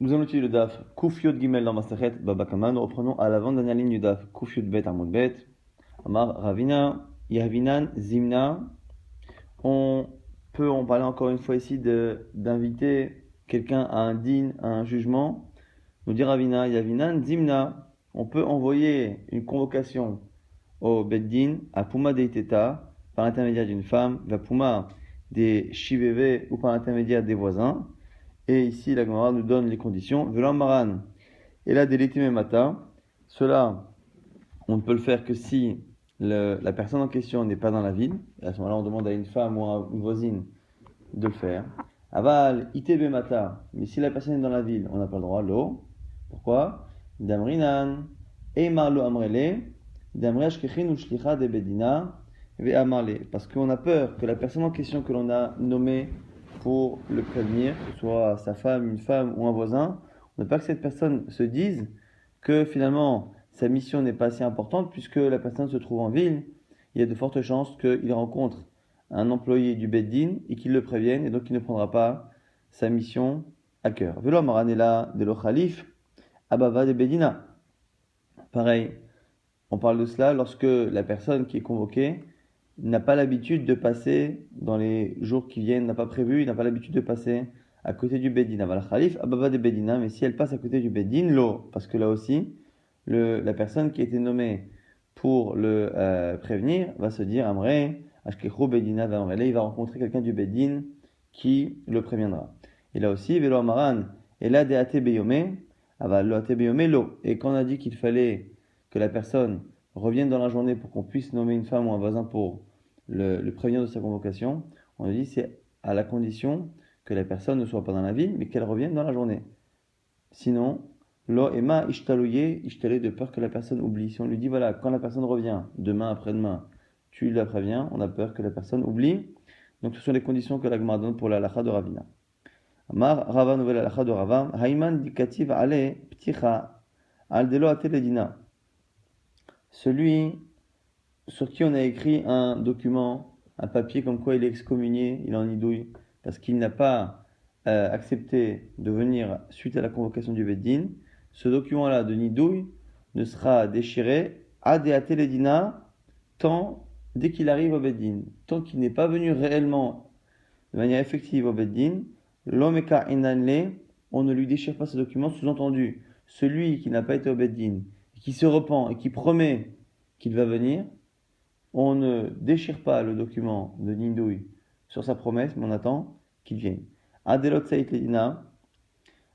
Nous allons utiliser le DAF Kuf Yod Gimel dans Masachet Baba Kama. Nous reprenons à l'avant-dernière ligne du DAF Kuf Yod Bet Amud Bet. Amar Ravina Yahvinan Zimna. On peut en parler encore une fois ici d'inviter quelqu'un à un din, à un jugement. Nous dit Ravina Yahvinan Zimna. On peut envoyer une convocation au Beddin à Puma Deiteta par l'intermédiaire d'une femme, va Puma des Shiveve ou par l'intermédiaire des voisins. Et ici, la Gemara nous donne les conditions. Velan maran et là, des matin. Cela, on ne peut le faire que si la personne en question n'est pas dans la ville. Et à ce moment-là, on demande à une femme ou à une voisine de le faire. Aval, itebe mata. Mais si la personne est dans la ville, on n'a pas le droit. L'eau. Pourquoi? Damrinan. Et marlo amrele. Damresh kechin ou shlicha de bedina. Ve amarle. Parce qu'on a peur que la personne en question que l'on a nommée pour le prévenir, que ce soit sa femme, une femme ou un voisin, on n'a pas que cette personne se dise que finalement sa mission n'est pas assez importante puisque la personne se trouve en ville. Il y a de fortes chances qu'il rencontre un employé du Beddin et qu'il le prévienne et donc il ne prendra pas sa mission à cœur. Velo maranela de lo khalif abava de Bedina. Pareil, on parle de cela lorsque la personne qui est convoquée n'a pas l'habitude de passer dans les jours qui viennent, n'a pas prévu, il n'a pas l'habitude de passer à côté du Beddin. Aval Khalif, Ababa de Beddina, mais si elle passe à côté du Beddin, l'eau, parce que là aussi, la personne qui a été nommée pour le prévenir va se dire Amré, Ashkecho Beddina va il va rencontrer quelqu'un du Beddin qui le préviendra. Et là aussi, Velo Amaran, et là de Ate Beyome, Aval lo Ate Beyome l'eau. Et quand on a dit qu'il fallait que la personne revienne dans la journée pour qu'on puisse nommer une femme ou un voisin pour le prévenir de sa convocation, on a dit c'est à la condition que la personne ne soit pas dans la ville, mais qu'elle revienne dans la journée. Sinon, lo ema ishtalouye, ishtalé de peur que la personne oublie. Si on lui dit voilà, quand la personne revient, demain, après-demain, tu la préviens, on a peur que la personne oublie. Donc ce sont les conditions que la Gemara donne pour la halakha de Ravina. Amar Rava nouvelle halakha de Rava, Hayman dikativ ale pticha al delo ateledina. Celui sur qui on a écrit un document, un papier comme quoi il est excommunié, il est en idouille, parce qu'il n'a pas accepté de venir suite à la convocation du Beddin, ce document-là de nidouille ne sera déchiré ad ateledina dès qu'il arrive au Beddin. Tant qu'il n'est pas venu réellement, de manière effective au Beddin, l'omeka inanle, on ne lui déchire pas ce document, sous-entendu, celui qui n'a pas été au Beddin, qui se repent et qui promet qu'il va venir, on ne déchire pas le document de Nindouille sur sa promesse, mais on attend qu'il vienne. Adelot Saït Ledina,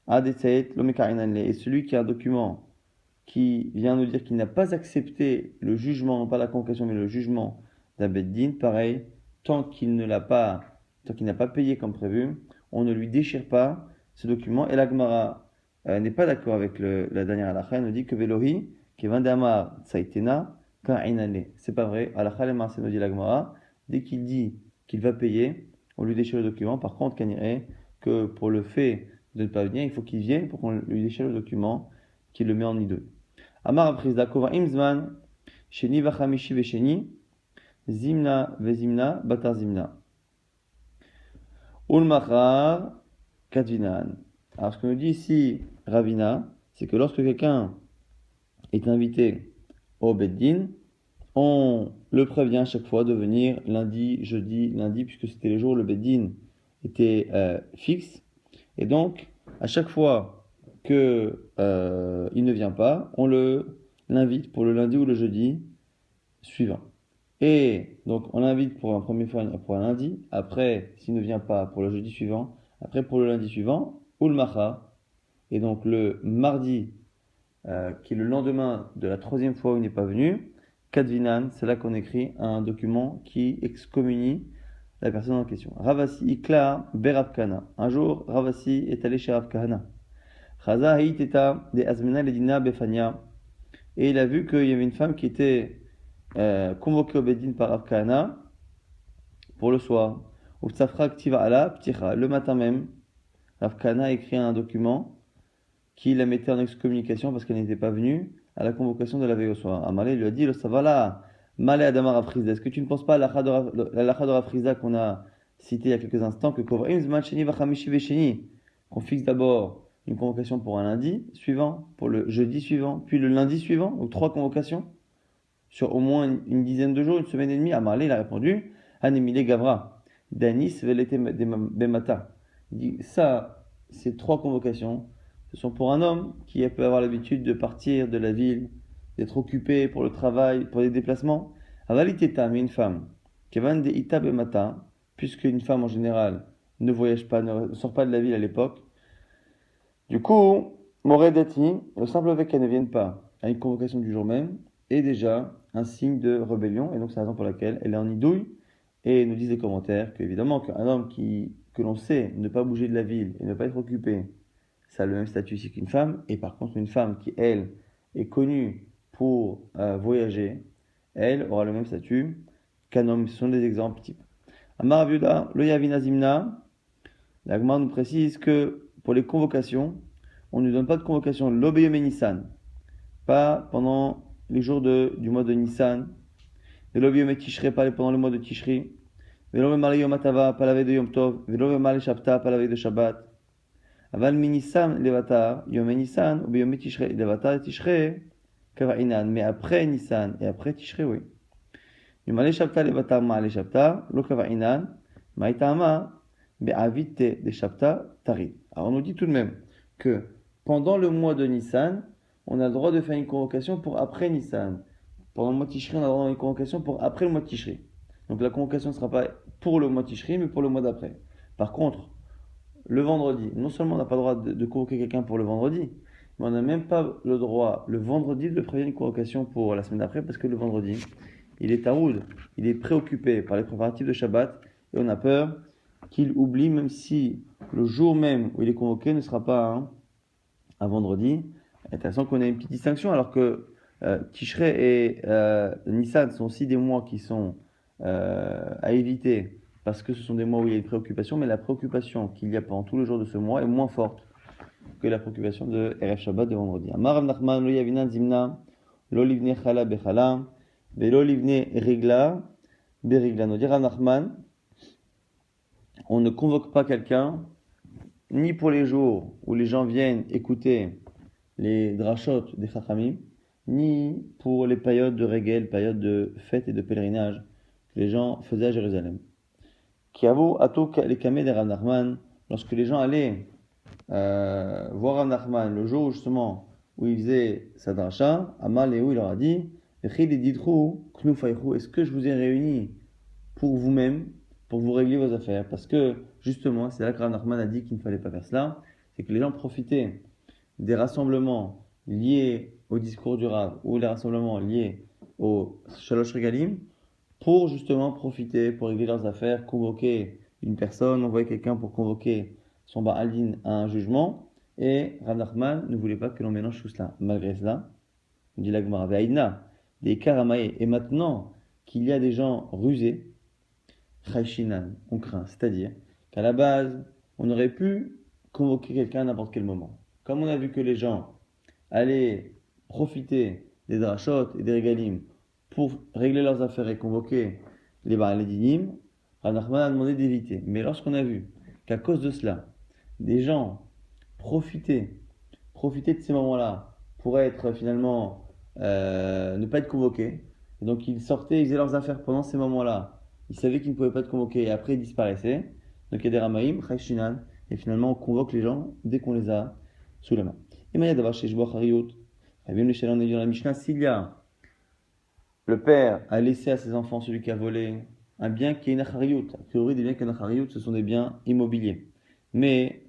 Adetsait Lomekarinanle, et celui qui a un document qui vient nous dire qu'il n'a pas accepté le jugement, non pas la convocation, mais le jugement d'un Beddin, pareil, tant qu'il n'a pas payé comme prévu, on ne lui déchire pas ce document. Et la Gemara n'est pas d'accord avec la dernière halakha, elle nous dit que Velohi, qui est Vandamar Saïtena, c'est pas vrai. Halakha le Marse nous dit la Gemara, dès qu'il dit qu'il va payer, on lui déchire le document. Par contre, Kaniré, que pour le fait de ne pas venir, il faut qu'il vienne pour qu'on lui déchire le document, qu'il le met en idole. Amar Aprizda Kova Imzman, Sheni Vachamishi Vesheni, Zimna Vezimna, Batar Zimna. Ulmachar Katvinan. Alors, ce que nous dit ici Ravina, c'est que lorsque quelqu'un est invité au Beddin, on le prévient à chaque fois de venir lundi, jeudi, lundi, puisque c'était les jours où le Beddin était fixe. Et donc, à chaque fois qu'il ne vient pas, on l'invite pour le lundi ou le jeudi suivant. Et donc, on l'invite pour un premier fois pour un lundi, après, s'il ne vient pas, pour le jeudi suivant, après pour le lundi suivant, ou le macha. Et donc, le mardi, qui est le lendemain de la troisième fois où il n'est pas venu, Kadvinan, c'est là qu'on écrit un document qui excommunie la personne en question. Ravasi Ikla Berabkana. Un jour, Ravasi est allé chez Ravkana. Chaza Haïteta de Azmena Ledina Befania. Et il a vu qu'il y avait une femme qui était convoquée au Beddin par Ravkana pour le soir. Le matin même, Ravkana a écrit un document qui la mettait en excommunication parce qu'elle n'était pas venue à la convocation de la veille au soir. Amalé lui a dit, ça va là, Malé Adamar Rafrizda. Est-ce que tu ne penses pas à la lacha de Rafrizda qu'on a cité il y a quelques instants, que qu'on fixe d'abord une convocation pour un lundi suivant, pour le jeudi suivant, puis le lundi suivant, donc 3 convocations sur au moins une dizaine de jours, une semaine et demie. Amarlé, il a répondu, Anemile Gavra, Danis Velete Bemata. Il dit, ça, ces 3 convocations, ce sont pour un homme qui peut avoir l'habitude de partir de la ville, d'être occupé pour le travail, pour des déplacements. Avaliteta, mais une femme, Kevan de Ita Bemata, puisque une femme en général ne voyage pas, ne sort pas de la ville à l'époque. Du coup, Moredati, le simple fait qu'elle ne vienne pas à une convocation du jour même, est déjà un signe de rébellion, et donc c'est la raison pour laquelle elle est en idouille, et nous disent les commentaires qu'évidemment qu'un homme que l'on sait ne pas bouger de la ville et ne pas être occupé, ça a le même statut ici qu'une femme, et par contre une femme qui, elle, est connue pour voyager, elle aura le même statut qu'un homme. Ce sont des exemples types. Amar Aviuda, lo yavina zimna, la Gemara nous précise que pour les convocations, on ne donne pas de convocation l'obéyome Nissan, pas pendant les jours du mois de Nissan, et l'obéyome Tishri, pas pendant le mois de Tishri, Velo Male Yom Atava, pas la veille de Yom Tov, Velo Male Shabta, pas la veille de Shabbat. Aval Minissan Levatar, Yom Nissan, obéyome Tishri, Levatar et Tishri, Kavainan, mais après Nissan et après Tishri, oui. Yom Male Shabta Levatar, Male Shabta, Lo Kavainan, Maïtama, Be'avite de Shabta, Tari. Alors on nous dit tout de même que pendant le mois de Nissan, on a le droit de faire une convocation pour après Nissan. Pendant le mois de Tishri, on a le droit de faire une convocation pour après le mois de Tishri. Donc la convocation ne sera pas pour le mois de Tishri, mais pour le mois d'après. Par contre, le vendredi, non seulement on n'a pas le droit de convoquer quelqu'un pour le vendredi, mais on n'a même pas le droit le vendredi de prévoir une convocation pour la semaine d'après, parce que le vendredi, il est taroud, il est préoccupé par les préparatifs de Shabbat, et on a peur qu'il oublie, même si le jour même où il est convoqué ne sera pas un vendredi. C'est intéressant qu'on ait une petite distinction, alors que Tishrei et Nissan sont aussi des mois qui sont à éviter, parce que ce sont des mois où il y a une préoccupation, mais la préoccupation qu'il y a pendant tous les jours de ce mois est moins forte que la préoccupation de Erev Shabbat de vendredi. Amar Rav Nachman lo yavinan zimna, lo livne chala bechala, velo livne rigla berigla. Nous dit Rav Nachman, on ne convoque pas quelqu'un ni pour les jours où les gens viennent écouter les drachot des Chachamim, ni pour les périodes de régel, périodes de fête et de pèlerinage que les gens faisaient à Jérusalem. Kiavo ato les kameh de Rav Nachman, lorsque les gens allaient voir Rav Nachman le jour justement où il faisait sa dracha, Amal et où il leur a dit, est-ce que je vous ai réunis pour vous-même, pour vous régler vos affaires? Parce que justement, c'est là que Rav Nachman a dit qu'il ne fallait pas faire cela, c'est que les gens profitaient des rassemblements liés au discours du Rav ou les rassemblements liés au Shalosh Regalim pour justement profiter, pour régler leurs affaires, convoquer une personne, envoyer quelqu'un pour convoquer son Ba'al Din à un jugement. Et Rav Nachman ne voulait pas que l'on mélange tout cela. Malgré cela, on dit la Gemara, Ve'aïdna, des karamaïs. Et maintenant qu'il y a des gens rusés, Chayshinan, on craint. C'est-à-dire qu'à la base, on aurait pu convoquer quelqu'un à n'importe quel moment. Comme on a vu que les gens allaient profiter des drachot et des regalim pour régler leurs affaires et convoquer les Ba'al Dinim, Rav Nachman a demandé d'éviter. Mais lorsqu'on a vu qu'à cause de cela, des gens profitaient de ces moments-là pour être finalement ne pas être convoqués, et donc ils sortaient, ils faisaient leurs affaires pendant ces moments-là, ils savaient qu'ils ne pouvaient pas être convoqués et après ils disparaissaient, donc il y a des Ramaïm, Chayshinan, et finalement on convoque les gens dès qu'on les a sous la main. Et Maya d'avoir chez Jboach Hariyot, on est dans la Mishnah, s'il y a le père a laissé à ses enfants, celui qui a volé, un bien qui est une achariyut. A priori, des biens qui sont une achariyut, ce sont des biens immobiliers. Mais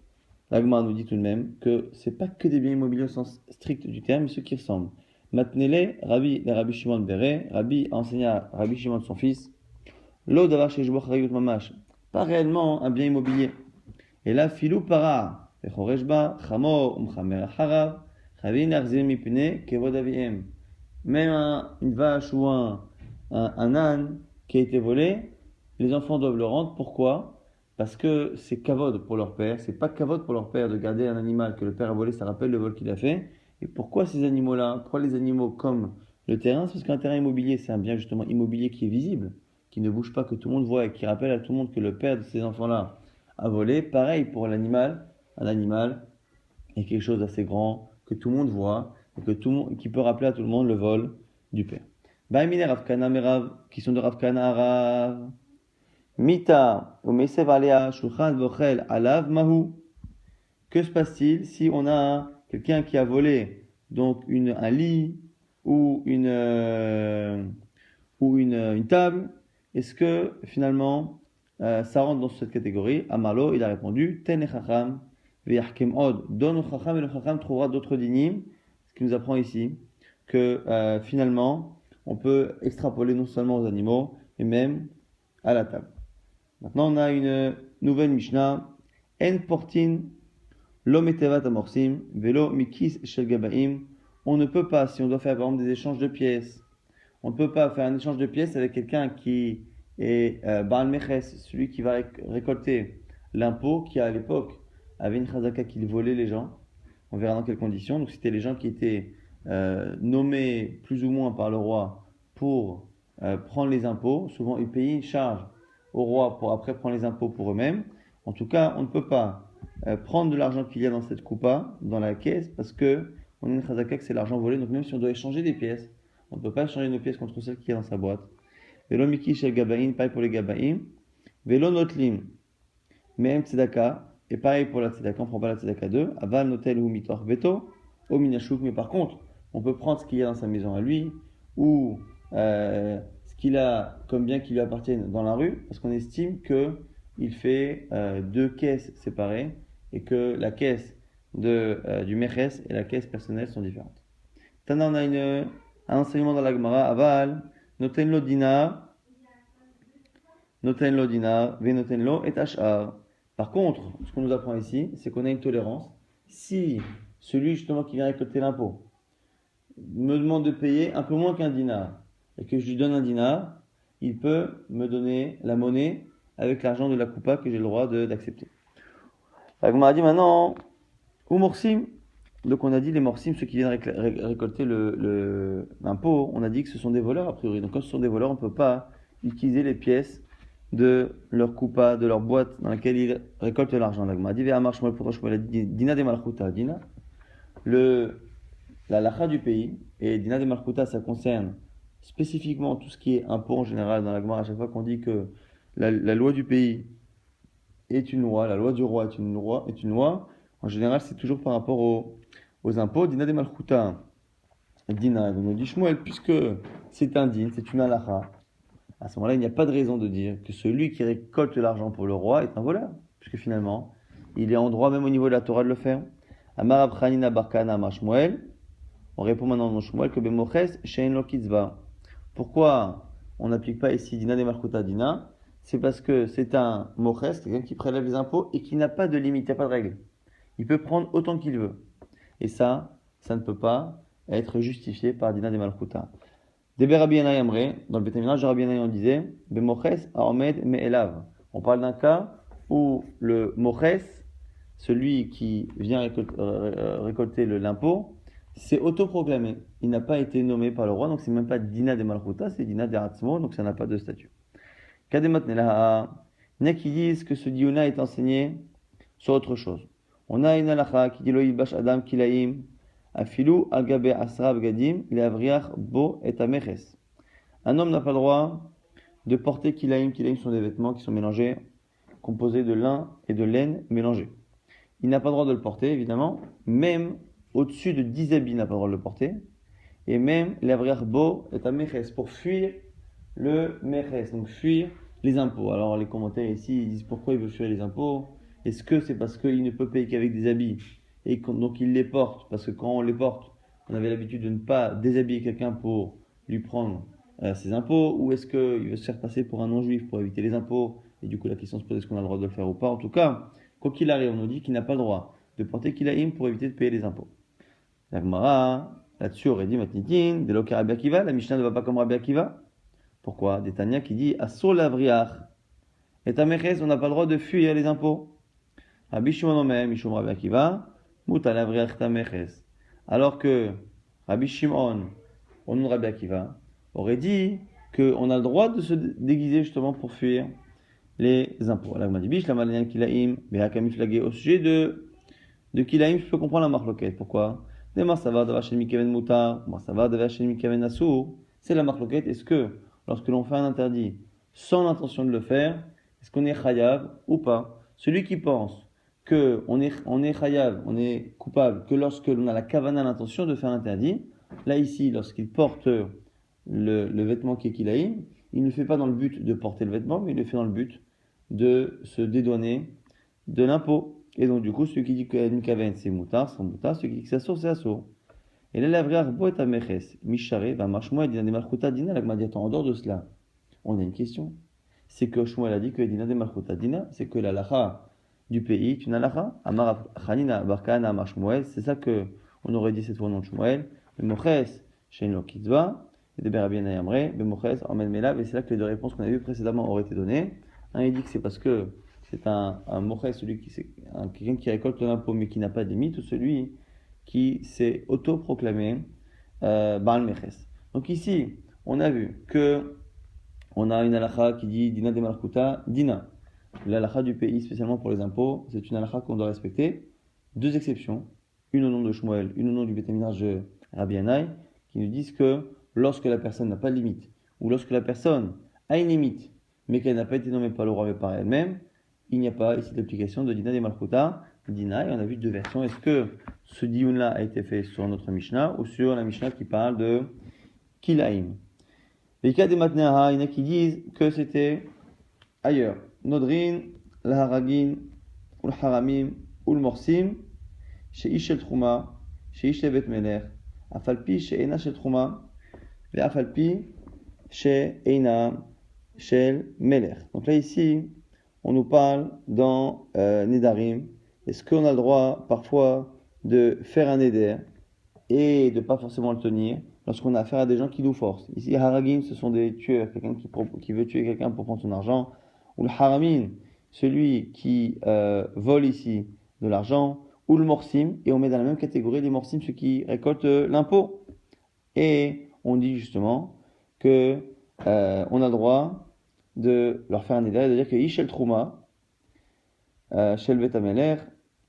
l'Agma nous dit tout de même que ce n'est pas que des biens immobiliers au sens strict du terme, mais ceux qui ressemblent. Matnele, Rabbi Shimon Bere, Rabbi enseigna à Rabbi Shimon son fils, Lo davar shejbo achariyut mamash, pas réellement un bien immobilier. Et là, filou para, vechoreshba, chamor, umchamer acharav, chavin arzim mipne, kevod aviem. Même une vache ou un âne qui a été volé, les enfants doivent le rendre. Pourquoi? Parce que c'est kavod pour leur père. C'est pas kavod pour leur père de garder un animal que le père a volé, ça rappelle le vol qu'il a fait. Et pourquoi ces animaux-là? Pourquoi les animaux comme le terrain? C'est parce qu'un terrain immobilier, c'est un bien justement immobilier qui est visible, qui ne bouge pas, que tout le monde voit et qui rappelle à tout le monde que le père de ces enfants-là a volé. Pareil pour l'animal, un animal et quelque chose d'assez grand que tout le monde voit et que tout le monde, qui peut rappeler à tout le monde le vol du père. Baïmine Rav Kana Merav, qui sont de Rav Kana à Rav. Mita, ou Mesev Alea, Shulchan Vochel, Alav Mahu. Que se passe-t-il si on a quelqu'un qui a volé donc un lit ou une table? Est-ce que finalement ça rentre dans cette catégorie? Amalo, il a répondu Ten Chacham, Veyachkem Od, donne au Chacham et le Chacham trouvera d'autres dinim. Ce qui nous apprend ici que finalement on peut extrapoler non seulement aux animaux mais même à la table. Maintenant on a une nouvelle Mishnah En Portin. Lo metevat amorsim, velo mikis shel gabaim. On ne peut pas, si on doit faire par exemple des échanges de pièces, on ne peut pas faire un échange de pièces avec quelqu'un qui est Baal Meches, celui qui va récolter l'impôt, qui à l'époque avait une chazaka qui volait les gens. On verra dans quelles conditions. Donc c'était les gens qui étaient nommés plus ou moins par le roi pour prendre les impôts. Souvent ils payaient une charge au roi pour après prendre les impôts pour eux-mêmes. En tout cas, on ne peut pas prendre de l'argent qu'il y a dans cette coupa, dans la caisse, parce que on a une chazaka que c'est l'argent volé. Donc même si on doit échanger des pièces, on ne peut pas échanger nos pièces contre celles qu'il y a dans sa boîte. Velo miki shel gabaim, pareil pour les gabaim. Velo notlim, me'em tzedaka, et pareil pour la tzedaka, on ne prend pas la tzedaka 2. Aval notel hu mitor beto, o minashuk, mais par contre, on peut prendre ce qu'il y a dans sa maison à lui, ou ce qu'il a comme bien qui lui appartiennent dans la rue, parce qu'on estime qu'il fait deux caisses séparées, et que la caisse du Meches et la caisse personnelle sont différentes. Tana, on a un enseignement dans la Gemara, Aval, noten lo dinar, ve noten lo et ashar. Par contre, ce qu'on nous apprend ici, c'est qu'on a une tolérance. Si celui justement qui vient récolter l'impôt me demande de payer un peu moins qu'un dinar, et que je lui donne un dinar, il peut me donner la monnaie avec l'argent de la coupa que j'ai le droit d'accepter. La Gemara dit maintenant, ou morsim. Donc on a dit les morsim, ceux qui viennent récolter l'impôt, on a dit que ce sont des voleurs a priori. Donc quand ce sont des voleurs, on ne peut pas utiliser les pièces de leur coupa, de leur boîte dans laquelle ils récoltent l'argent. La Gemara dit, Dina de Malchuta, Dina. La lacha du pays, et Dina de Malchuta, ça concerne spécifiquement tout ce qui est impôt en général. Dans la Gemara, à chaque fois qu'on dit que la loi du pays est une loi, la loi du roi est une loi, en général, c'est toujours par rapport aux impôts. Dina de Malchuta, Dina, nous dit Shmuel, puisque c'est un din, c'est une halacha, à ce moment-là, il n'y a pas de raison de dire que celui qui récolte l'argent pour le roi est un voleur, puisque finalement, il est en droit même au niveau de la Torah de le faire. Amar Abchanina Barkana Amar Shmuel, on répond maintenant dans Shmuel que Bemoches Shein Lo Kitzva. Pourquoi on n'applique pas ici Dina de Malchuta Dina? C'est parce que c'est un moches, quelqu'un qui prélève les impôts et qui n'a pas de limite, il n'y a pas de règle. Il peut prendre autant qu'il veut. Et ça ne peut pas être justifié par Dina de Malchuta. Debe Rabbi Yanai Amre, dans le Bétaminage de Rabbi Yanai, on disait Bemoches Ahmed Me'elav. On parle d'un cas où le moches, celui qui vient récolter l'impôt, s'est autoproclamé. Il n'a pas été nommé par le roi, donc c'est même pas Dina de Malchuta, c'est Dina de Hatzmo, donc ça n'a pas de statut. Kademot Nelaha, il y en a qui disent que ce diouna est enseigné sur autre chose. On a une halacha qui dit Loï Bash Adam Kilaim, Afilu Agabe Asra Bgadim, il avriach bo et ameches. Un homme n'a pas le droit de porter Kilaim. Kilaim sont des vêtements qui sont mélangés, composés de lin et de laine mélangés. Il n'a pas le droit de le porter, évidemment, même au-dessus de 10 habits, il n'a pas le droit de le porter. Et même l'avriach bo et ameches, pour fuir le meches, donc fuir les impôts. Alors les commentaires ici, ils disent pourquoi il veut fuir les impôts. Est-ce que c'est parce qu'il ne peut payer qu'avec des habits et donc il les porte, parce que quand on les porte, on avait l'habitude de ne pas déshabiller quelqu'un pour lui prendre ses impôts, ou est-ce qu'il veut se faire passer pour un non-juif pour éviter les impôts, et du coup la question se pose est-ce qu'on a le droit de le faire ou pas. En tout cas, quoi qu'il arrive, on nous dit qu'il n'a pas le droit de porter kilaïm pour éviter de payer les impôts. La Gemara, là-dessus, aurait dit Matnitin, de l'Oka Rabbi Akiva, la Mishnah ne va pas comme Rabbi Akiva. Pourquoi? Des Tanya qui dit Asur lavriach. Et Tameches, on n'a pas le droit de fuir les impôts. Rabbi Shimon Omer, Mishum Rabbi Akiva, Muta lavriach Tameches. Alors que Rabbi Shimon, au nom de Rabbi Akiva, aurait dit qu'on a le droit de se déguiser justement pour fuir les impôts. Alors, on dit Bish, la malanian kilaim, Behakamiflagé, au sujet De Kilaim, je peux comprendre la marloquette. Pourquoi? Des Marsava de Vachem Mikaven Moutar, Marsava de Vachem Mikaven Assour. C'est la marloquette. Est-ce que, lorsque l'on fait un interdit sans l'intention de le faire, est-ce qu'on est chayav ou pas? Celui qui pense que on est chayav, on est coupable, que lorsque l'on a la kavana, l'intention de faire l'interdit, là ici, lorsqu'il porte le vêtement qui est Kilaim, il ne le fait pas dans le but de porter le vêtement, mais il le fait dans le but de se dédouaner de l'impôt. Et donc, du coup, celui qui dit que Nikaven c'est moutard, celui qui dit que c'est assour, c'est assour. Et là, la vraie arbo est à meches, mishare, va marche-moi, dina de malchuta dina, la gmadiata. En dehors de cela, on a une question. C'est que Shmuel a dit que dina de malchuta dina, c'est que la lacha du pays est une lacha. Amar chanina barkana amar Shmuel, c'est ça que on aurait dit cette fois au nom de Shmuel. Bemoches, shen lo kitzva, et de berabien ayamre, bemoches, amen melav, et c'est là que les deux réponses qu'on a vues précédemment auraient été données. Un, il dit que c'est parce que c'est un mochès, quelqu'un qui récolte l'impôt mais qui n'a pas de limite, ou celui qui s'est auto-proclamé Baal Meches. Donc ici, on a vu que on a une halakha qui dit Dina de Malchuta, Dina. L'halakha du pays, spécialement pour les impôts, c'est une halakha qu'on doit respecter. Deux exceptions, une au nom de Shmuel, une au nom du Beth Midrash de Rabbi Yannai, qui nous disent que lorsque la personne n'a pas de limite, ou lorsque la personne a une limite, mais qu'elle n'a pas été nommée par le roi mais par elle-même, il n'y a pas ici d'application de Dina de Malchuta, Dina, et on a vu deux versions. Est-ce que ce dioun-là a été fait sur notre Mishnah ou sur la Mishnah qui parle de Kilaim? Les cas des Matneaha, il y en a qui disent que c'était ailleurs. Nodrin, l'haragin, ou l'haramim, ou l'morsim, chez Ishel Trouma, chez Ishel Bet Meler, Afalpi, chez Eina Shel Trouma, et Afalpi, chez Eina Shel Meler. Donc là, ici, on nous parle dans Nedarim. Est-ce qu'on a le droit parfois de faire un Neder et de ne pas forcément le tenir lorsqu'on a affaire à des gens qui nous forcent? Ici, Haragim, ce sont des tueurs, quelqu'un qui veut tuer quelqu'un pour prendre son argent. Ou le Haramin, celui qui vole ici de l'argent. Ou le Morsim, et on met dans la même catégorie les Morsim, ceux qui récoltent l'impôt. Et on dit justement que on a le droit de leur faire un Neder, de dire que Ishel Trouma, Shel Bet Ameler,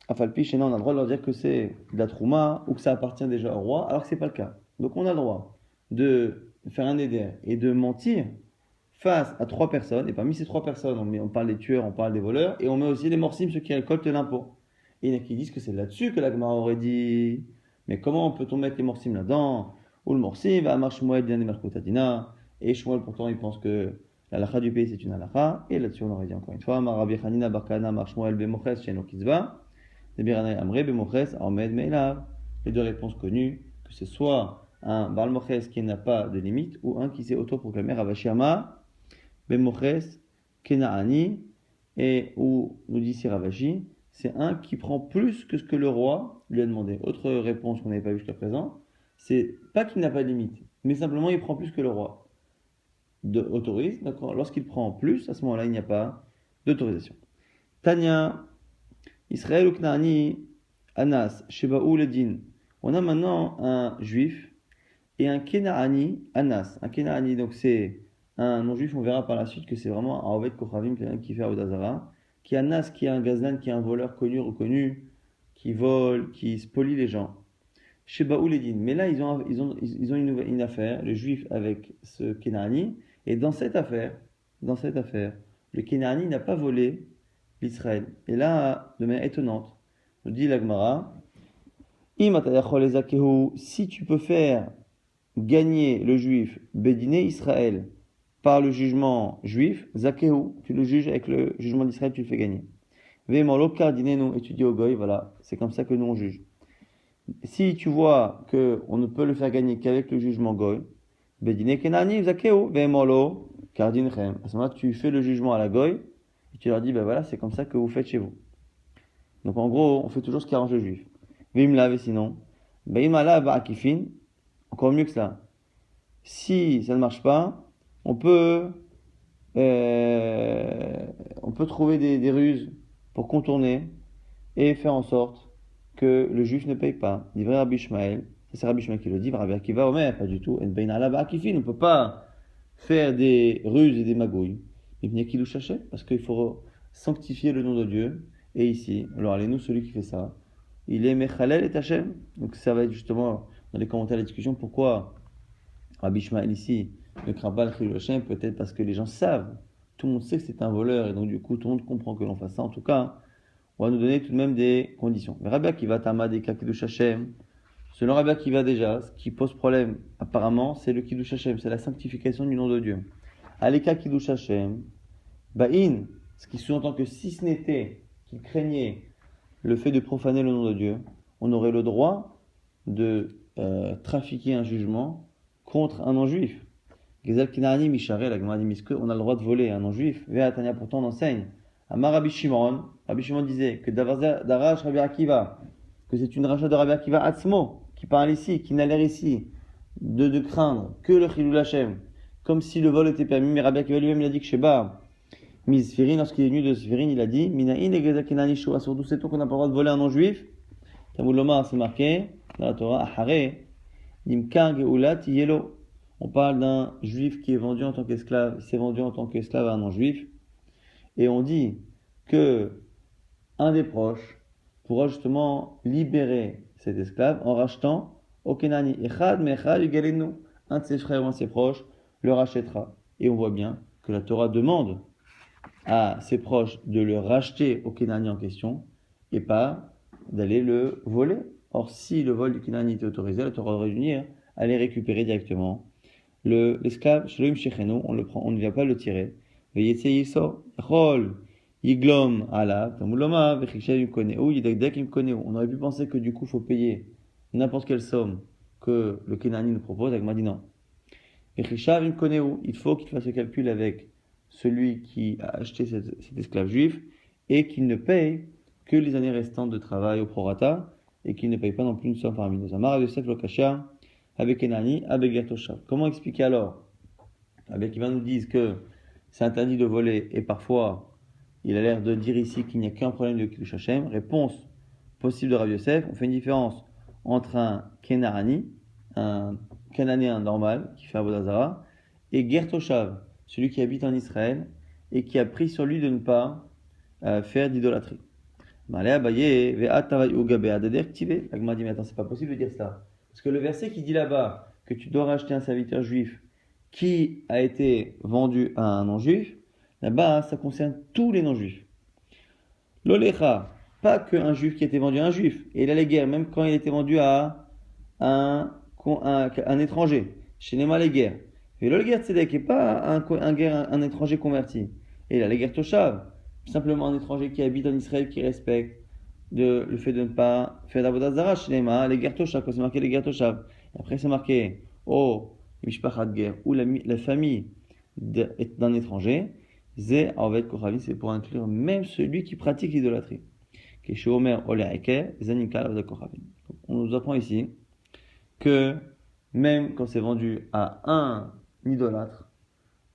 Afalpi, chez nous, on a le droit de leur dire que c'est de la Trouma ou que ça appartient déjà au roi, alors que ce n'est pas le cas. Donc on a le droit de faire un Neder et de mentir face à trois personnes, et parmi ces trois personnes, on parle des tueurs, on parle des voleurs, et on met aussi les morsim, ceux qui récoltent l'impôt. Et il y en a qui disent que c'est là-dessus que la Gemara aurait dit, mais comment peut-on mettre les morsim là-dedans? Ou le morsim, va marche Shmuel, bien des Merkotadina, et Shmuel pourtant il pense que la halakha du pays c'est une halakha, et là-dessus on aurait dit encore une fois, Rabbi Chanina Barkana, marche Shmuel, bemoches, sheno kitzva, Debiranay Amre, bemoches, Ahmed Meilav. Les deux réponses connues, que ce soit un Baal Moches qui n'a pas de limite, ou un qui s'est auto-proclamé Ravashiyama, Bemoches, Kenaani, et où nous dit ici Ravashi, c'est un qui prend plus que ce que le roi lui a demandé. Autre réponse qu'on n'avait pas vue jusqu'à présent, c'est pas qu'il n'a pas de limite, mais simplement il prend plus que le roi autorise. Donc lorsqu'il prend plus, à ce moment-là, il n'y a pas d'autorisation. Tanya, Israël ou Knaani, Anas, Shebaou Ledin. On a maintenant un juif et un Kenaani, Anas. Un Kenaani, donc c'est un non-juif, on verra par la suite que c'est vraiment un Oved Kochavim, quelqu'un qui fait Avodazara, qui est Anas, qui est un gazlan, qui est un voleur connu, reconnu, qui vole, qui spolie les gens. Shebaou Ledin. Mais là, ils ont une affaire, le juif avec ce Kenaani, et dans cette affaire, le Kenaani n'a pas volé l'Israël. Et là, de manière étonnante, nous dit l'Agmara, si tu peux faire gagner le juif Bédiné Israël par le jugement juif, Zakehu, tu le juges avec le jugement d'Israël, tu le fais gagner. Vemolo Kardinenu, et tu dis au goy, voilà, c'est comme ça que nous on juge. Si tu vois qu'on ne peut le faire gagner qu'avec le jugement goy, Bédiné Kenani, Zakehu, Vemolo Kardinchem. À ce moment-là, tu fais le jugement à la goy, et tu leur dis, ben voilà, c'est comme ça que vous faites chez vous. Donc en gros, on fait toujours ce qui arrange le juif. Vimla, sinon, Baimala Ba'akifin, encore mieux que ça. Si ça ne marche pas, on peut trouver des ruses pour contourner et faire en sorte que le juif ne paye pas. Dit vrai Rabbi Ishmael, c'est Rabbi Ishmael qui le dit, Rabbi Akiva Omer, pas du tout. On ne peut pas faire des ruses et des magouilles. Il venait qui le cherchait parce qu'il faut sanctifier le nom de Dieu. Et ici, alors allez-nous, celui qui fait ça, il est Mechalel et Hachem. Donc ça va être justement dans les commentaires de la discussion pourquoi Rabbi Ishmael ici ne craint pas le Chilul Hashem, peut-être parce que les gens savent, tout le monde sait que c'est un voleur et donc du coup tout le monde comprend que l'on fasse ça. En tout cas, on va nous donner tout de même des conditions. Mais Rabbi Akiva Tamad et Kiddush Hashem, selon Rabbi Akiva déjà, ce qui pose problème apparemment, c'est le Kiddush Hashem, c'est la sanctification du nom de Dieu. Aleka Kiddush Hashem, Ba'in, ce qui sous-entend que si ce n'était qu'il craignait le fait de profaner le nom de Dieu, on aurait le droit de trafiquer un jugement contre un non-juif. Gezel Kinani Mishare, la Gemara dit on a le droit de voler un non-juif. Ve'atania, pourtant on enseigne. Amar Rabbi Shimon disait que Darash Rabbi Akiva, que c'est une rachat de Rabbi Akiva Atzmo, qui parle ici, qui n'a l'air ici de craindre que le Chilul Hashem, comme si le vol était permis. Mais Rabbi Akiva lui-même il a dit que Sheba, Mizfirin, lorsqu'il est venu de Sfirin, il a dit Minaïn et Gezel Kinani Shoa, sur d'où sait-on qu'on n'a pas le droit de voler un non-juif? Tamoul Lomar, c'est marqué dans la Torah, Ahare, Nimkar Geulat Yelo. On parle d'un juif qui est vendu en tant qu'esclave, il s'est vendu en tant qu'esclave à un non-juif, et on dit que un des proches pourra justement libérer cet esclave en rachetant Okenani Echad Mechad Yugalenu. Un de ses frères ou un de ses proches le rachètera. Et on voit bien que la Torah demande à ses proches de le racheter au Kenani en question et pas d'aller le voler. Or, si le vol du Kenani était autorisé, la Torah aurait dû dire à les récupérer directement. L'esclave, Shalom Shechenu, on le prend, on ne vient pas le tirer. Veyetse Yiso, Chol, Yiglom, Ala, Tamuloma, Vechishav Imkoneu, Yidekdek Imkoneu. On aurait pu penser que du coup, il faut payer n'importe quelle somme que le Kenani nous propose. Avec dit non. Vechishav Imkoneu, il faut qu'il fasse le calcul avec celui qui a acheté cet esclave juif et qu'il ne paye que les années restantes de travail au prorata et qu'il ne paye pas non plus une somme faramineuse. Amar Yosef Lokashia, avec Kenani, avec Gertoshav. Comment expliquer alors? Avec Ivan nous disent que c'est interdit de voler et parfois il a l'air de dire ici qu'il n'y a qu'un problème de Kiddush Hashem. Réponse possible de Rav Yosef. On fait une différence entre un Kenani, un Cananéen normal qui fait Avodah Zara, et Gertoshav, celui qui habite en Israël et qui a pris sur lui de ne pas faire d'idolâtrie. Malé Abaye, Ve'at Tavai Ugabe Adader Ktive. L'Agma dit mais attends, c'est pas possible de dire ça. Parce que le verset qui dit là-bas que tu dois racheter un serviteur juif qui a été vendu à un non-juif, là-bas, ça concerne tous les non-juifs. L'olecha, pas qu'un juif qui a été vendu à un juif. Et il a les guerres, même quand il a été vendu à un étranger. Chez Nema les guerres. Et l'olguer tzedek, et pas un étranger converti. Et il a les guerres toshav, simplement un étranger qui habite en Israël, qui respecte le fait de ne pas faire d'avodat zara, chez Nema, les guerres toshav, quand c'est marqué les guerres toshav. Et après c'est marqué, mishpachat guerre, ou la famille d'un étranger. Zé Arvet Kochavim, c'est pour inclure même celui qui pratique l'idolâtrie. On nous apprend ici que même quand c'est vendu à un idolâtre,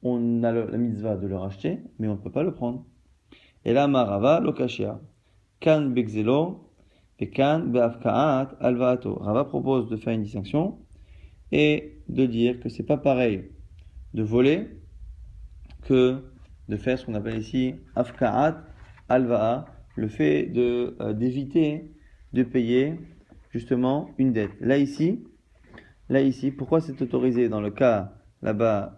on a la mitzvah de le racheter, mais on ne peut pas le prendre. Et là, Marava, Lokashia, Kan Begzelo, et Kan Beafkaat Alvaato. Rava propose de faire une distinction et de dire que c'est pas pareil de voler que de faire ce qu'on appelle ici Afkaat Alvaa, le fait d'éviter de payer justement une dette. Là ici, pourquoi c'est autorisé dans le cas là-bas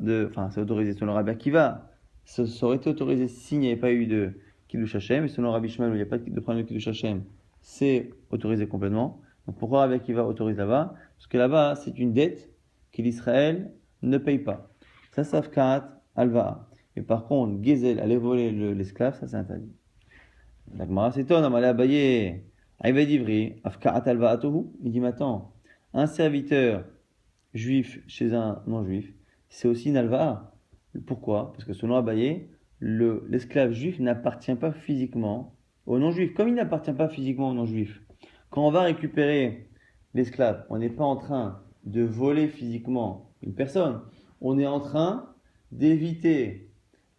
c'est autorisé selon Rabbi Akiva, ça aurait été autorisé s'il n'y avait pas eu de Kiddush Hashem, et selon Rabbi Ishmael où il n'y a pas de problème de Kiddush Hashem, c'est autorisé complètement. Donc pourquoi Rabbi Akiva autorise là-bas? Parce que là-bas, c'est une dette que l'Israël ne paye pas. Ça, c'est Afkaat Alvaa. Et par contre, Gezel, aller voler l'esclave, ça c'est interdit. La Gemara s'étonne, Amalé Abaye, Aïva d'Ivri, Afkaat Alvaatohu. Il dit, mais attends, un serviteur juif chez un non-juif, c'est aussi une alva. Pourquoi? Parce que selon Abaye, l'esclave juif n'appartient pas physiquement au non-juif. Comme il n'appartient pas physiquement au non-juif, quand on va récupérer l'esclave, on n'est pas en train de voler physiquement une personne. On est en train d'éviter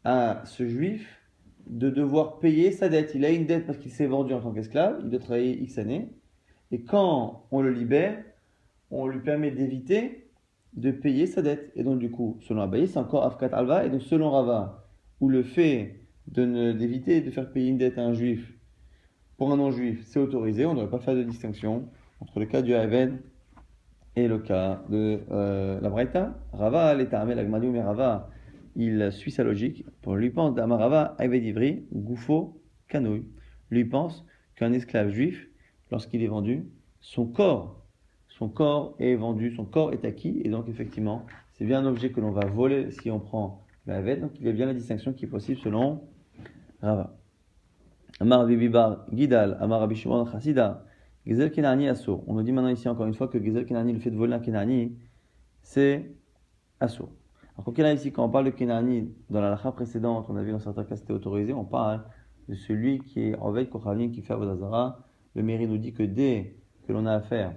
à ce juif de devoir payer sa dette. Il a une dette parce qu'il s'est vendu en tant qu'esclave, il doit travailler X années. Et quand on le libère, on lui permet d'éviter de payer sa dette. Et donc du coup, selon Abaye, c'est encore Afkat Alva. Et donc selon Rava, où le fait d'éviter de faire payer une dette à un juif pour un non-juif, c'est autorisé. On ne devrait pas faire de distinction entre le cas du Haven et le cas de la Braïta. Rava, l'État, la Gmadiou, mais Rava, il suit sa logique. Pour lui pense d'Amarava, Ayved Ivri, Goufo, Kanouille. Lui pense qu'un esclave juif, lorsqu'il est vendu, son corps est vendu, son corps est acquis, et donc effectivement, c'est bien un objet que l'on va voler si on prend la Haved. Donc il y a bien la distinction qui est possible selon Rava. Amar Bibibar Gidal, Amar Rabbi Shimon Chassida, Gezel Kenani Assour. On nous dit maintenant ici encore une fois que Gezel Kenani, le fait de voler un Kenani, c'est Assour. Alors quand on parle de Kenani, dans la lacha précédente, on a vu dans certains cas c'était autorisé, on parle de celui qui est en veille Kochavim, qui fait Avodazara. Le mairie nous dit que dès que l'on a affaire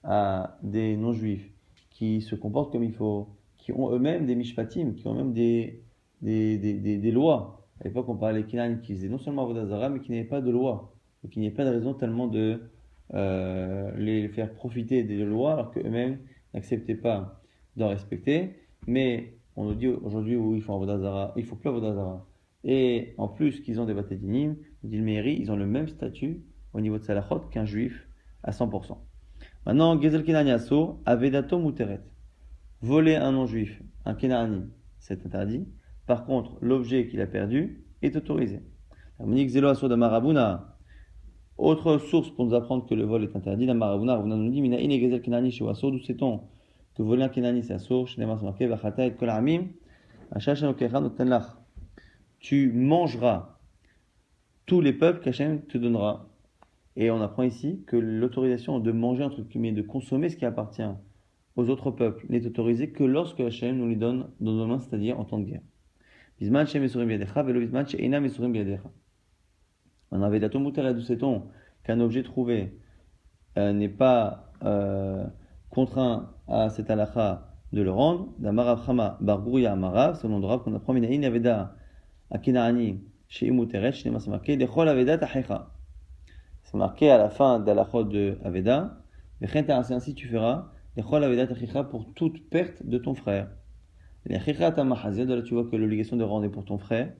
à des non-juifs qui se comportent comme il faut, qui ont eux-mêmes des mishpatim, qui ont eux-mêmes des lois. À l'époque, on parlait des Kenani qui faisaient non seulement Avodazara, mais qui n'avaient pas de loi. Donc il n'y avait pas de raison tellement de les faire profiter des lois, alors qu'eux-mêmes n'acceptaient pas d'en respecter. Mais on nous dit aujourd'hui où ils font Avodazara, il faut plus Avodazara. Et en plus qu'ils ont des batédinim, dit le mairie, ils ont le même statut au niveau de Salachot qu'un juif à 100%. Maintenant, Gezel Kenani Assour, Avedato Muteret. Voler un non-juif, un Kenani, c'est interdit. Par contre, l'objet qu'il a perdu est autorisé. Monique Zelo Assour de Marabuna. Autre source pour nous apprendre que le vol est interdit, la Marabuna, Ravuna nous dit, Mina ine Gezel Kenani chez Assour, d'où sait-on que voler un Kenani c'est Assour, chez les marqué, Vachata et Kol Amim, Achach Anokecha Notenlach. Tu mangeras tous les peuples qu'Hachem te donnera. Et on apprend ici que l'autorisation de manger, entre guillemets, de consommer ce qui appartient aux autres peuples n'est autorisée que lorsque Hachem nous les donne dans nos mains, c'est-à-dire en temps de guerre. Bisman chez Mesurim Biadecha, velo Bisman chez Eina Mesurim Biadecha. On avait dato muteret, d'où sait-on qu'un objet trouvé n'est pas contraint à cet halakha de le rendre. D'Amarav Chama Bargouria Amarav, selon le Rav qu'on apprend, Minaïn Aveda Akenaani chez Imuteret, chez Nema, c'est marqué Dechol Aveda Tachecha. C'est marqué à la fin de la chod de Aveda. Ainsi tu feras Dechol Aveda Tachecha pour toute perte de ton frère. Les Achecha Tamachazia, de là tu vois que l'obligation de rendre est pour ton frère,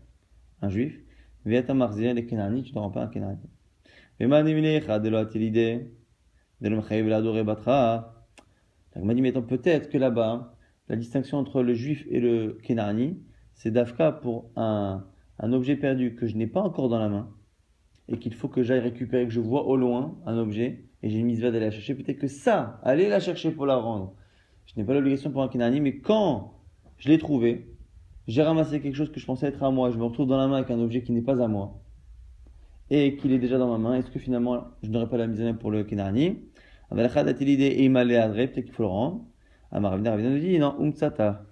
un juif. Viata Marzia, les Kenani, tu ne rends pas un Kenani. Vemaniminecha, de l'autre l'idée, de l'Omchaïv l'adoré Batra. Il m'a dit, mais attends, peut-être que là-bas, la distinction entre le juif et le Kenani, c'est d'Afka pour un objet perdu que je n'ai pas encore dans la main et qu'il faut que j'aille récupérer, que je vois au loin un objet et j'ai une mitzvah d'aller la chercher. Peut-être que ça, aller la chercher pour la rendre, je n'ai pas l'obligation pour un Kenani, mais quand je l'ai trouvé, j'ai ramassé quelque chose que je pensais être à moi, je me retrouve dans la main avec un objet qui n'est pas à moi et qu'il est déjà dans ma main, est-ce que finalement je n'aurais pas la mise en œuvre pour le Kenani? Peut-être qu'il faut le rendre. Amaravina Ravina nous dit non, umtsata.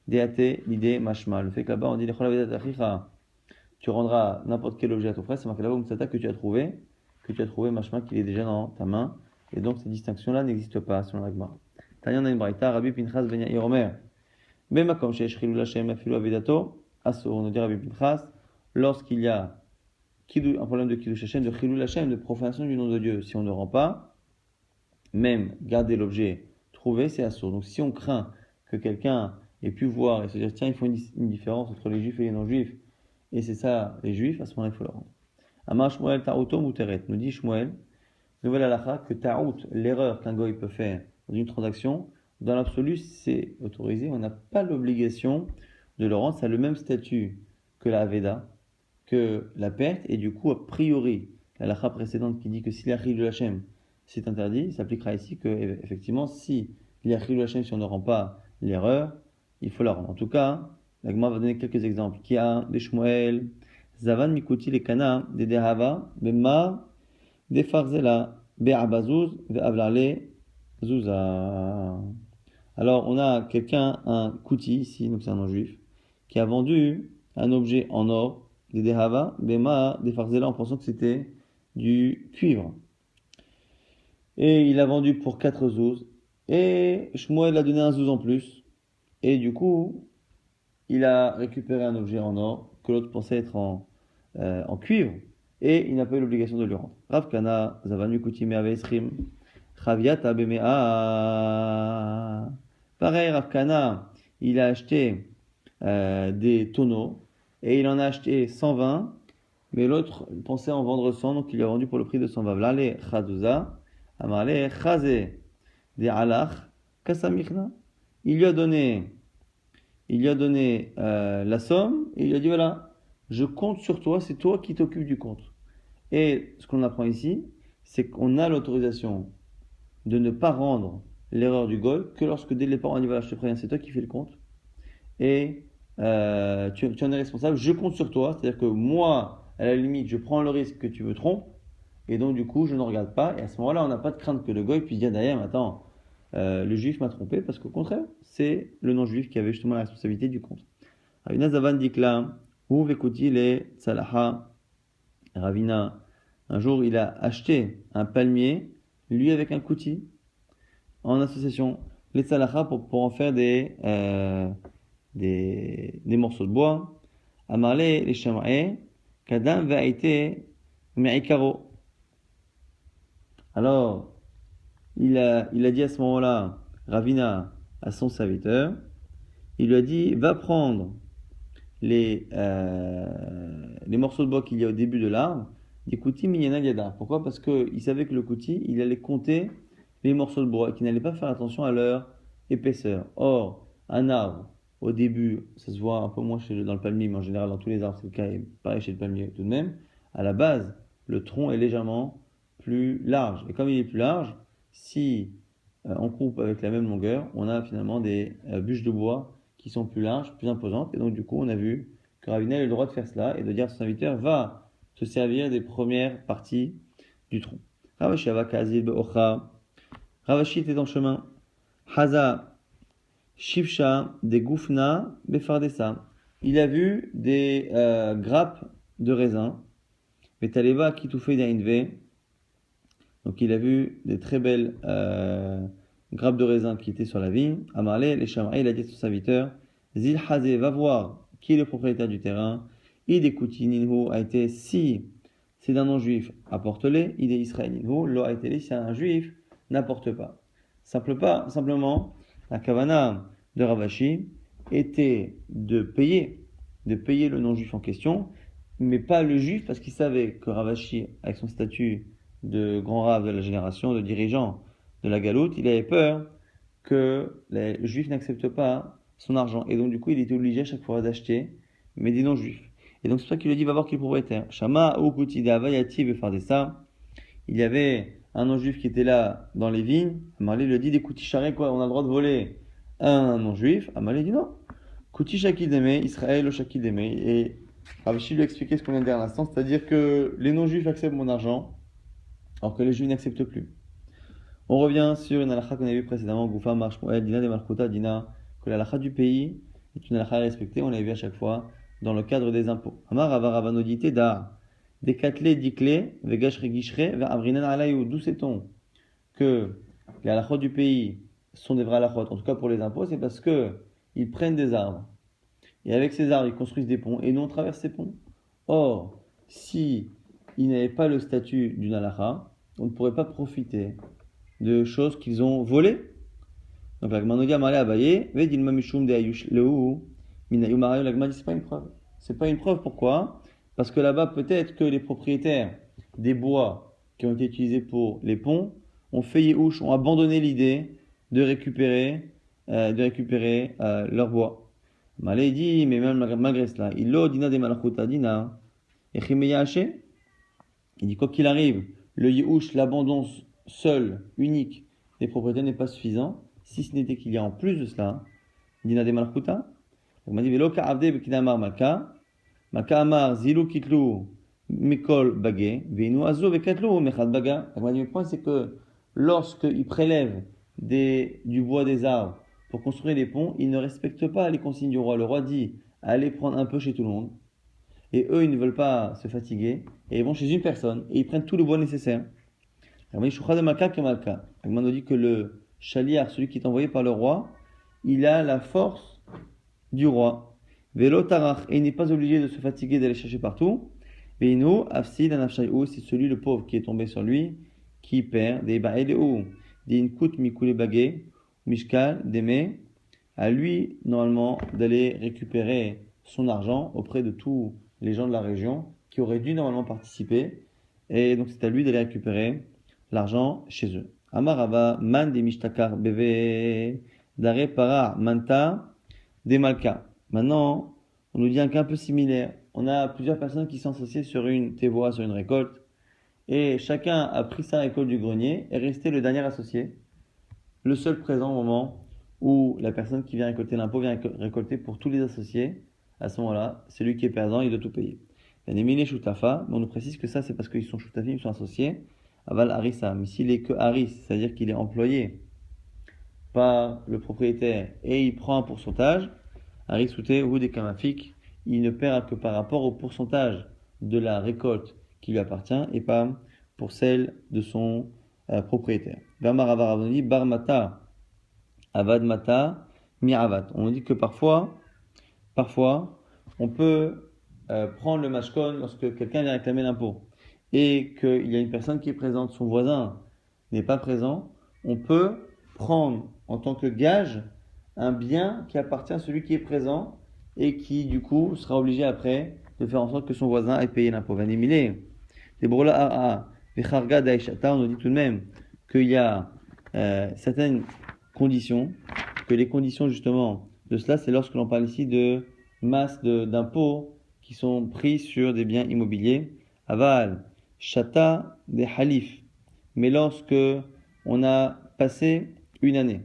Deate, l'idée, mashma. Le fait que là-bas on dit tu rendras n'importe quel objet à ton frère, c'est marqué là-bas umtsata que tu as trouvé mashma qu'il est déjà dans ta main. Et donc cette distinction-là n'existe pas selon l'Agma. Tanya na Braïta, Rabbi Pinchas ben Yair Omer. Même comme chez Shrilul Hashem afilu avedato, aso. On nous dit Rabbi Pinchas, lorsqu'il y a un problème de Kiddush Hashem, de Chilul Hashem, de profanation du nom de Dieu, si on ne rend pas, même garder l'objet trouvé, c'est assourd. Donc si on craint que quelqu'un ait pu voir et se dire tiens, il faut une différence entre les juifs et les non-juifs, et c'est ça les juifs, à ce moment-là il faut le rendre. Amar Shmuel ta'uto muteret, nous dit Shmuel, nouvelle halakha, que ta'out, l'erreur qu'un goy peut faire dans une transaction, dans l'absolu c'est autorisé, on n'a pas l'obligation de le rendre, ça a le même statut que la Aveda, que la perte, et du coup a priori, la halakha précédente qui dit que si l'achil de Hachem c'est interdit, il s'appliquera ici que, effectivement, si il y a Chilul Hashem, si on ne rend pas l'erreur, il faut la rendre. En tout cas, la Gemara va donner quelques exemples. Qui a des Shmuel, Zavan Mikuti les Kana, des Dehava, Bema, des Farzela, Be'abazuz, Ve'avlale, Zouza. Alors, on a quelqu'un, un Kouti, ici, donc c'est un non-juif, qui a vendu un objet en or, des Dehava, Bema, des Farzela, en pensant que c'était du cuivre. Et il a vendu pour 4 zouz. Et Shmuel a donné un zouz en plus. Et du coup, il a récupéré un objet en or que l'autre pensait être en cuivre. Et il n'a pas eu l'obligation de lui rendre. Rav Kana, Zavanu Kutime Avesrim, Chaviata Bemea. Pareil, Rav Kana, il a acheté des tonneaux. Et il en a acheté 120 Mais l'autre pensait en vendre 100, donc il lui a vendu pour le prix de 100 vav. L'ale chazouza, amale chazé, de alach, kasamichna. Il lui a donné, la somme, et il lui a dit voilà, je compte sur toi, c'est toi qui t'occupes du compte. Et ce qu'on apprend ici, c'est qu'on a l'autorisation de ne pas rendre l'erreur du goy que lorsque dès les parents disent voilà, je te préviens, c'est toi qui fais le compte. Et tu en es responsable, je compte sur toi, c'est-à-dire que moi, à la limite, je prends le risque que tu me trompes, et donc du coup, je ne regarde pas, et à ce moment-là, on n'a pas de crainte que le goy puisse dire d'ailleurs, attends, le juif m'a trompé, parce qu'au contraire, c'est le non-juif qui avait justement la responsabilité du compte. Ravina Zavan dit que là, où vekuti les Salaha, Ravina, un jour, il a acheté un palmier, lui avec un kouti, en association, les Salaha pour en faire des morceaux de bois. Amarle les Shamae, Kadam va été Me'ikaro. Alors, il a dit à ce moment-là, Ravina, à son serviteur, il lui a dit, va prendre les morceaux de bois qu'il y a au début de l'arbre, des koutis minyana yada. Pourquoi? Parce qu'il savait que le kouti, il allait compter les morceaux de bois et qu'il n'allait pas faire attention à leur épaisseur. Or, un arbre, au début, ça se voit un peu moins dans le palmier, mais en général dans tous les arbres, c'est le cas, et pareil chez le palmier tout de même, à la base, le tronc est légèrement plus large. Et comme il est plus large, si on coupe avec la même longueur, on a finalement des bûches de bois qui sont plus larges, plus imposantes. Et donc, du coup, on a vu que Ravina a le droit de faire cela et de dire à son serviteur, va se servir des premières parties du tronc. Ravashi Avakazil Be'ocha. Ravashi était en chemin. Haza Shivsha de Goufna Befardessa. Il a vu des grappes de raisin. Betaleva Kitoufé d'Ainve. Donc, il a vu des très belles grappes de raisin qui étaient sur la vigne. Amarle, les Shamaï, il a dit à son serviteur, Zil Hazé, va voir qui est le propriétaire du terrain. Idekuti Ninhu a été, si c'est d'un non-juif, apporte-les. Ide Israël Ninhu, lo a été, si c'est un juif, n'apporte pas. Simplement, la kavana de Ravashi était de payer le non-juif en question, mais pas le juif, parce qu'il savait que Ravashi, avec son statut de grand rave de la génération, de dirigeant de la galoute, il avait peur que les juifs n'acceptent pas son argent. Et donc, du coup, il était obligé à chaque fois d'acheter, mais des non-juifs. Et donc, c'est pour ça qu'il lui dit, va voir qui est le propriétaire. Shama, Okutida, Vayati, Befardessa. Il y avait un non-juif qui était là dans les vignes. Amalé lui dit, des Kouticharé, quoi, on a le droit de voler un non-juif. Amalé dit non. Kouti Shakideme, Israël, Shakideme. Et Ravashi lui a expliqué ce qu'on vient de dire à l'instant, c'est-à-dire que les non-juifs acceptent mon argent, alors que les juifs n'acceptent plus. On revient sur une halakha qu'on avait vu précédemment, Goufa, Marshmoel, Dina de Malchuta, Dina, que la halakha du pays est une halakha respectée, on l'avait vu à chaque fois, dans le cadre des impôts. Amar Avaravanodité da, Dekatle, Dikle, Vegash Regishre, Abrinan Alayou. D'où sait-on que les halakhot du pays sont des vrais halakhot, en tout cas pour les impôts, c'est parce que ils prennent des arbres. Et avec ces arbres, ils construisent des ponts, et nous on traverse ces ponts. Or, si ils n'avaient pas le statut d'une halakha, on ne pourrait pas profiter de choses qu'ils ont volées. Donc la Gemara nous dit à Marlé Abaye, Vedilma Mishum de Ayush Leu, Minayu Marayu, la Gemara dit c'est pas une preuve. C'est pas une preuve, pourquoi? Parce que là-bas, peut-être que les propriétaires des bois qui ont été utilisés pour les ponts ont fait Yehush, ont abandonné l'idée de récupérer leur bois. Malé dit, mais même malgré cela, Illo Dina de Malachuta Dina, Echimeya Haché, il dit quoi qu'il arrive, le Yehush, l'abandon seul, unique, des propriétaires n'est pas suffisant, si ce n'était qu'il y a en plus de cela, Dina de Malchuta. Donc, on m'a dit, Velo Ka'avde Bekidamar Malka, Malka Amar Zilu Kitlu Mikol Bagé, Veinu Azo Vekatlu Mechad Baga. Donc, on m'a dit, le point, c'est que lorsqu'ils prélèvent du bois des arbres pour construire des ponts, ils ne respectent pas les consignes du roi. Le roi dit, allez prendre un peu chez tout le monde. Et eux, ils ne veulent pas se fatiguer, et ils vont chez une personne, et ils prennent tout le bois nécessaire. On nous dit que le chaliar, celui qui est envoyé par le roi, il a la force du roi. Vélo tarach, et il n'est pas obligé de se fatiguer d'aller chercher partout. Veinu afsid anafshayou, c'est celui, le pauvre, qui est tombé sur lui, qui perd des ba'eleu, des inkut mikule bagé, mishkal, des à lui, normalement, d'aller récupérer son argent auprès de tous les gens de la région qui auraient dû normalement participer. Et donc c'est à lui d'aller récupérer l'argent chez eux. Amarava man de mishtakar beve dare para manta de malka. Maintenant, on nous dit un cas un peu similaire. On a plusieurs personnes qui sont associées sur une tevoa, sur une récolte. Et chacun a pris sa récolte du grenier et est resté le dernier associé, le seul présent au moment où la personne qui vient récolter l'impôt vient récolter pour tous les associés. À ce moment-là, celui qui est perdant, il doit tout payer. Il y a des shutafa, mais on nous précise que ça, c'est parce qu'ils sont shutafim, ils sont associés. Aval harissa. Mais s'il est que haris, c'est-à-dire qu'il est employé par le propriétaire et il prend un pourcentage, haris outé ou des kamafik, il ne perd que par rapport au pourcentage de la récolte qui lui appartient et pas pour celle de son propriétaire. Gamaravaraboni, barmata, avad mata, mi avad. On dit que parfois, on peut prendre le mashkon lorsque quelqu'un vient réclamer l'impôt et qu'il y a une personne qui est présente, son voisin n'est pas présent, on peut prendre en tant que gage un bien qui appartient à celui qui est présent et qui du coup sera obligé après de faire en sorte que son voisin ait payé l'impôt. On nous dit tout de même qu'il y a certaines conditions, que les conditions justement de cela, c'est lorsque l'on parle ici de masse d'impôts qui sont pris sur des biens immobiliers. Aval, chata, des halif. Mais lorsque on a passé une année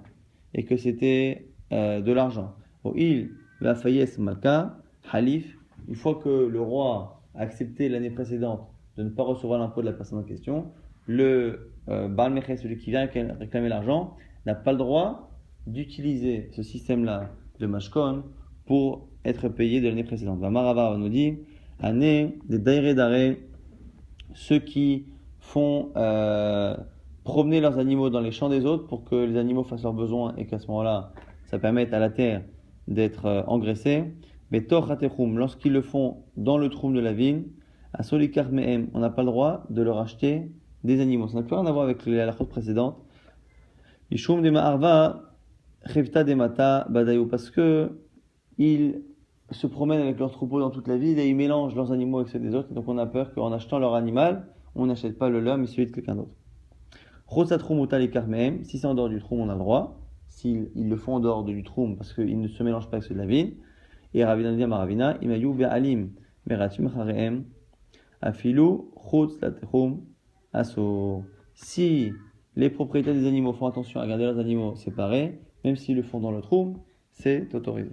et que c'était de l'argent, il va faillesse malka, halif, une fois que le roi a accepté l'année précédente de ne pas recevoir l'impôt de la personne en question, le Baal Mechet, celui qui vient réclamer l'argent, n'a pas le droit d'utiliser ce système-là de Mashkon pour être payé de l'année précédente. Marava nous dit, année des daïré d'arrêt, ceux qui font promener leurs animaux dans les champs des autres pour que les animaux fassent leurs besoins et qu'à ce moment-là, ça permette à la terre d'être engraissée. Mais Torhatechum, lorsqu'ils le font dans le troum de la ville, à Solikar Mehem, on n'a pas le droit de leur acheter des animaux. Ça n'a plus rien à voir avec les halachot précédentes. Ishum de Ma'arva, Chevta de Mata, Badayu, parce que ils se promènent avec leurs troupeaux dans toute la ville et ils mélangent leurs animaux avec ceux des autres. Donc on a peur qu'en achetant leur animal, on n'achète pas le leur, mais celui de quelqu'un d'autre. Chosatrum Utalikar Mehem, si c'est en dehors du troum, on a le droit. S'ils le font en dehors du troum, parce qu'ils ne se mélangent pas avec ceux de la ville. Et Ravina dit à Maravina, Imayu Be'alim, Meratum Chareem, Afilu Chutz Latechum Aso. Si les propriétaires des animaux font attention à garder leurs animaux séparés, même s'ils le font dans le troum, c'est autorisé.